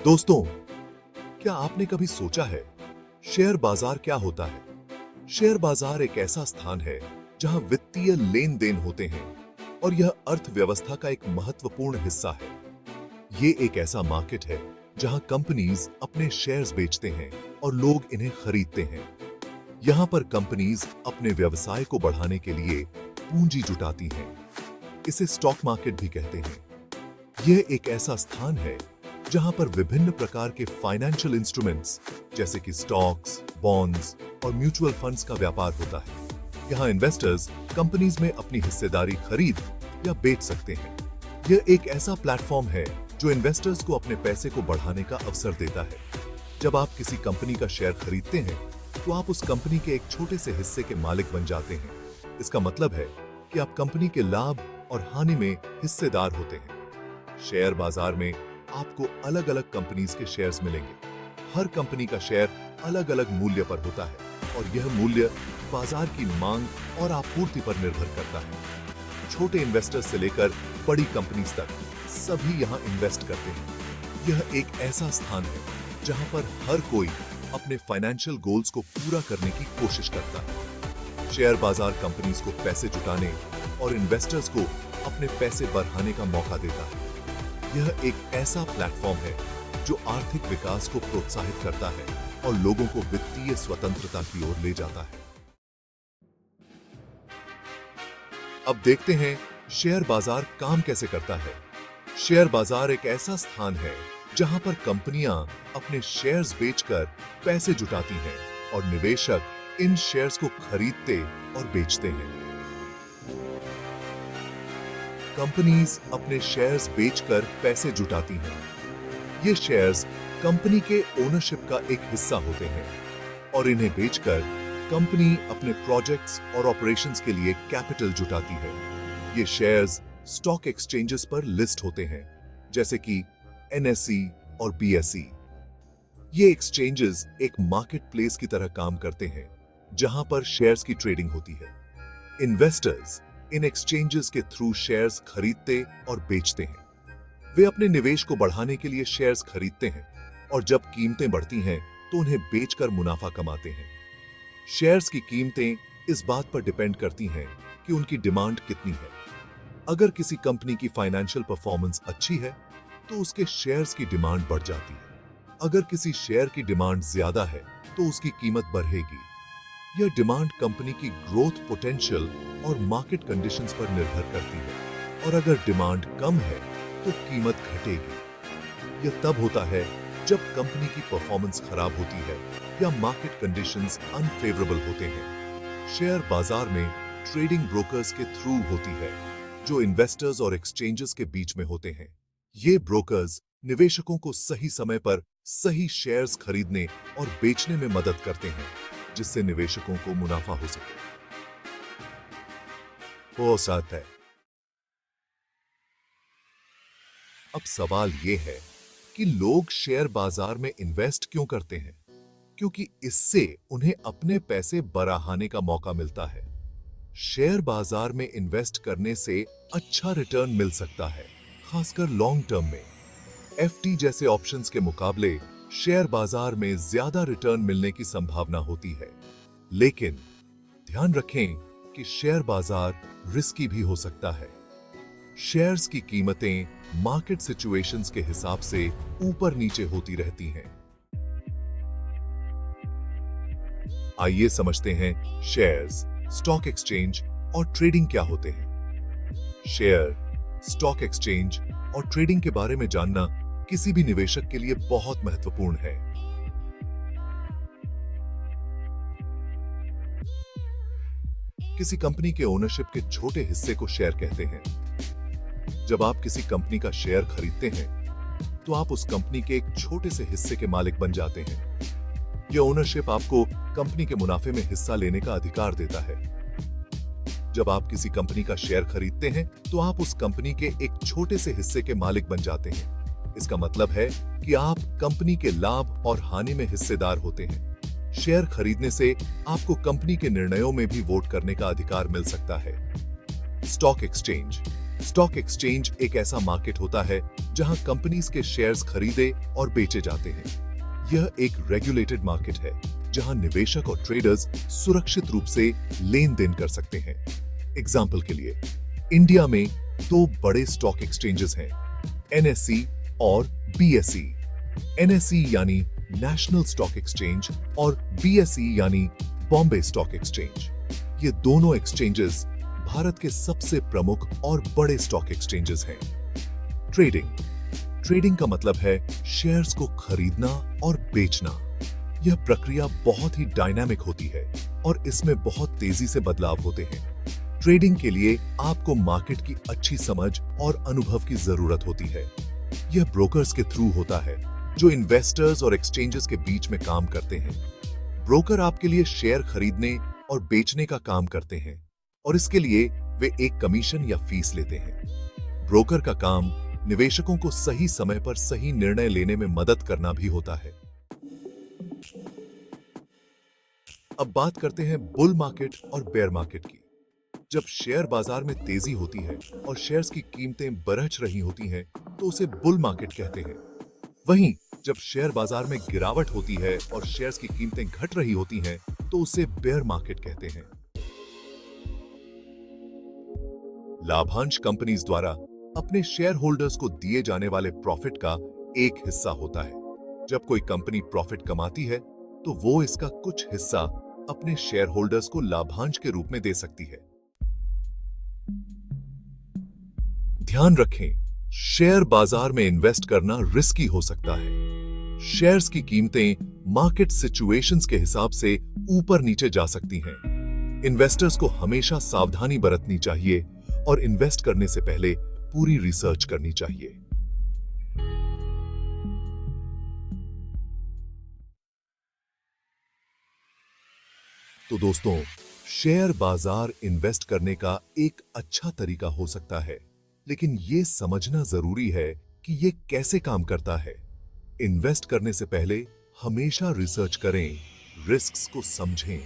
दोस्तों, क्या आपने कभी सोचा है शेयर बाजार क्या होता है? शेयर बाजार एक ऐसा स्थान है जहां वित्तीय लेन देन होते हैं और यह अर्थव्यवस्था का एक महत्वपूर्ण हिस्सा है। ये एक ऐसा मार्केट है जहां कंपनीज अपने शेयर्स बेचते हैं और लोग इन्हें खरीदते हैं। यहां पर कंपनीज अपने व्यवसाय को बढ़ाने के लिए पूंजी जुटाती हैं। इसे स्टॉक मार्केट भी कहते हैं। यह एक ऐसा स्थान है जहां पर विभिन्न प्रकार के फाइनेंशियल इंस्ट्रूमेंट्स जैसे कि स्टॉक्स, बॉन्ड्स और म्यूचुअल फंड्स का व्यापार होता है। यहां इन्वेस्टर्स कंपनीज में अपनी हिस्सेदारी खरीद या बेच सकते हैं। यह एक ऐसा प्लेटफॉर्म है जो इन्वेस्टर्स को अपने पैसे को बढ़ाने का अवसर देता है। जब आप किसी कंपनी का शेयर खरीदते हैं तो आप उस कंपनी के एक छोटे से हिस्से के मालिक बन जाते हैं। इसका मतलब है कि आप कंपनी के लाभ और हानि में हिस्सेदार होते हैं। शेयर बाजार में आपको अलग अलग कंपनीज के शेयर्स मिलेंगे। हर कंपनी का शेयर अलग अलग मूल्य पर होता है और यह मूल्य बाजार की मांग और आपूर्ति पर निर्भर करता है। छोटे इन्वेस्टर्स से लेकर बड़ी कंपनीज तक सभी यहां इन्वेस्ट करते हैं। यह एक ऐसा स्थान है जहां पर हर कोई अपने फाइनेंशियल गोल्स को पूरा करने की कोशिश करता है। शेयर बाजार कंपनीज को पैसे जुटाने और इन्वेस्टर्स को अपने पैसे बढ़ाने का मौका देता है। यह एक ऐसा प्लेटफॉर्म है जो आर्थिक विकास को प्रोत्साहित करता है और लोगों को वित्तीय स्वतंत्रता की ओर ले जाता है। अब देखते हैं शेयर बाजार काम कैसे करता है। शेयर बाजार एक ऐसा स्थान है जहां पर कंपनियां अपने शेयर्स बेचकर पैसे जुटाती हैं और निवेशक इन शेयर्स को खरीदते और बेचते हैं। कंपनीज अपने शेयर्स बेचकर पैसे जुटाती हैं। ये शेयर्स कंपनी के ओनरशिप का एक हिस्सा होते हैं और इन्हें बेचकर कंपनी अपने प्रोजेक्ट्स और ऑपरेशंस के लिए कैपिटल जुटाती है। ये शेयर्स स्टॉक एक्सचेंजेस पर लिस्ट होते हैं जैसे कि एनएसई और बीएसई। ये एक्सचेंजेस एक मार्केट प्लेस की तरह काम करते हैं जहां पर शेयर्स की ट्रेडिंग होती है। इन्वेस्टर्स इन एक्सचेंजेस के थ्रू शेयर्स खरीदते और बेचते हैं। वे अपने निवेश को बढ़ाने के लिए शेयर्स खरीदते हैं और जब कीमतें बढ़ती हैं तो उन्हें बेचकर मुनाफा कमाते हैं। शेयर्स की कीमतें इस बात पर डिपेंड करती हैं कि उनकी डिमांड कितनी है। अगर किसी कंपनी की फाइनेंशियल परफॉर्मेंस अच्छी है तो उसके शेयर्स की डिमांड बढ़ जाती है। अगर किसी शेयर की डिमांड ज्यादा है तो उसकी कीमत बढ़ेगी। यह डिमांड कंपनी की ग्रोथ पोटेंशियल और मार्केट कंडीशंस पर निर्भर करती है और अगर डिमांड कम है तो कीमत घटेगी। यह तब होता है जब कंपनी की परफॉर्मेंस खराब होती है या मार्केट कंडीशंस अनफेवरेबल होते हैं। शेयर बाजार में ट्रेडिंग ब्रोकर्स के थ्रू होती है जो इन्वेस्टर्स और एक्सचेंजेस के बीच में होते हैं। ये ब्रोकर्स निवेशकों को सही समय पर सही शेयर्स खरीदने और बेचने में मदद करते हैं जिससे निवेशकों को मुनाफा हो सके। हो सकता है। अब सवाल यह है कि लोग शेयर बाजार में इन्वेस्ट क्यों करते हैं? क्योंकि इससे उन्हें अपने पैसे बढ़ाने का मौका मिलता है। शेयर बाजार में इन्वेस्ट करने से अच्छा रिटर्न मिल सकता है, खासकर लॉन्ग टर्म में। एफडी जैसे ऑप्शंस के मुकाबले शेयर बाजार में ज्यादा रिटर्न मिलने की संभावना होती है, लेकिन ध्यान रखें कि शेयर बाजार रिस्की भी हो सकता है। शेयर्स की कीमतें मार्केट सिचुएशंस के हिसाब से ऊपर नीचे होती रहती हैं। आइए समझते हैं शेयर्स, स्टॉक एक्सचेंज और ट्रेडिंग क्या होते हैं। शेयर, स्टॉक एक्सचेंज और ट्रेडिंग के बारे में जानना किसी भी निवेशक के लिए बहुत महत्वपूर्ण है। किसी कंपनी के ओनरशिप के छोटे हिस्से को शेयर कहते हैं। जब आप किसी कंपनी का शेयर खरीदते हैं तो आप उस कंपनी के एक छोटे से हिस्से के मालिक बन जाते हैं। यह ओनरशिप आपको कंपनी के मुनाफे में हिस्सा लेने का अधिकार देता है। जब आप किसी कंपनी का शेयर खरीदते हैं तो आप उस कंपनी के एक छोटे से हिस्से के मालिक बन जाते हैं। इसका मतलब है कि आप कंपनी के लाभ और हानि में हिस्सेदार होते हैं। शेयर खरीदने से आपको कंपनी के निर्णयों में भी वोट करने का अधिकार मिल सकता है। स्टॉक एक्सचेंज, स्टॉक एक्सचेंज एक ऐसा मार्केट होता है जहां कंपनीज के शेयर्स खरीदे और बेचे जाते हैं। यह एक रेगुलेटेड मार्केट है जहां निवेशक और ट्रेडर्स सुरक्षित रूप से लेन देन कर सकते हैं। एग्जाम्पल के लिए इंडिया में दो बड़े स्टॉक एक्सचेंजेस हैं, एनएसई और बीएसई। एनएसई यानी नेशनल स्टॉक एक्सचेंज और बीएसई यानी बॉम्बे स्टॉक एक्सचेंज। ये दोनों एक्सचेंजेस भारत के सबसे प्रमुख और बड़े स्टॉक एक्सचेंजेस हैं। ट्रेडिंग का मतलब है शेयर्स को खरीदना और बेचना। यह प्रक्रिया बहुत ही डायनामिक होती है और इसमें बहुत तेजी से बदलाव होते हैं। ट्रेडिंग के लिए आपको मार्केट की अच्छी समझ और अनुभव की जरूरत होती है। यह ब्रोकर्स के थ्रू होता है जो इन्वेस्टर्स और एक्सचेंजेस के बीच में काम करते हैं। ब्रोकर आपके लिए शेयर खरीदने और बेचने का काम करते हैं और इसके लिए वे एक कमीशन या फीस लेते हैं। ब्रोकर का काम निवेशकों को सही समय पर सही निर्णय लेने में मदद करना भी होता है। अब बात करते हैं बुल मार्केट और बेयर मार्केट की। जब शेयर बाजार में तेजी होती है और शेयर्स की कीमतें बढ़ रही होती हैं, तो उसे बुल मार्केट कहते हैं। वहीं जब शेयर बाजार में गिरावट होती है और शेयर्स की कीमतें घट रही होती हैं, तो उसे बेयर मार्केट कहते हैं। लाभांश कंपनीज द्वारा अपने शेयर होल्डर्स को दिए जाने वाले प्रॉफिट का एक हिस्सा होता है। जब कोई कंपनी प्रॉफिट कमाती है, तो वो इसका कुछ हिस्सा अपने शेयर होल्डर्स को लाभांश के रूप में दे सकती है। ध्यान रखें, शेयर बाजार में इन्वेस्ट करना रिस्की हो सकता है। शेयर्स की कीमतें मार्केट सिचुएशंस के हिसाब से ऊपर नीचे जा सकती हैं। इन्वेस्टर्स को हमेशा सावधानी बरतनी चाहिए और इन्वेस्ट करने से पहले पूरी रिसर्च करनी चाहिए। तो दोस्तों, शेयर बाजार इन्वेस्ट करने का एक अच्छा तरीका हो सकता है, लेकिन यह समझना जरूरी है कि यह कैसे काम करता है। इन्वेस्ट करने से पहले हमेशा रिसर्च करें, रिस्क्स को समझें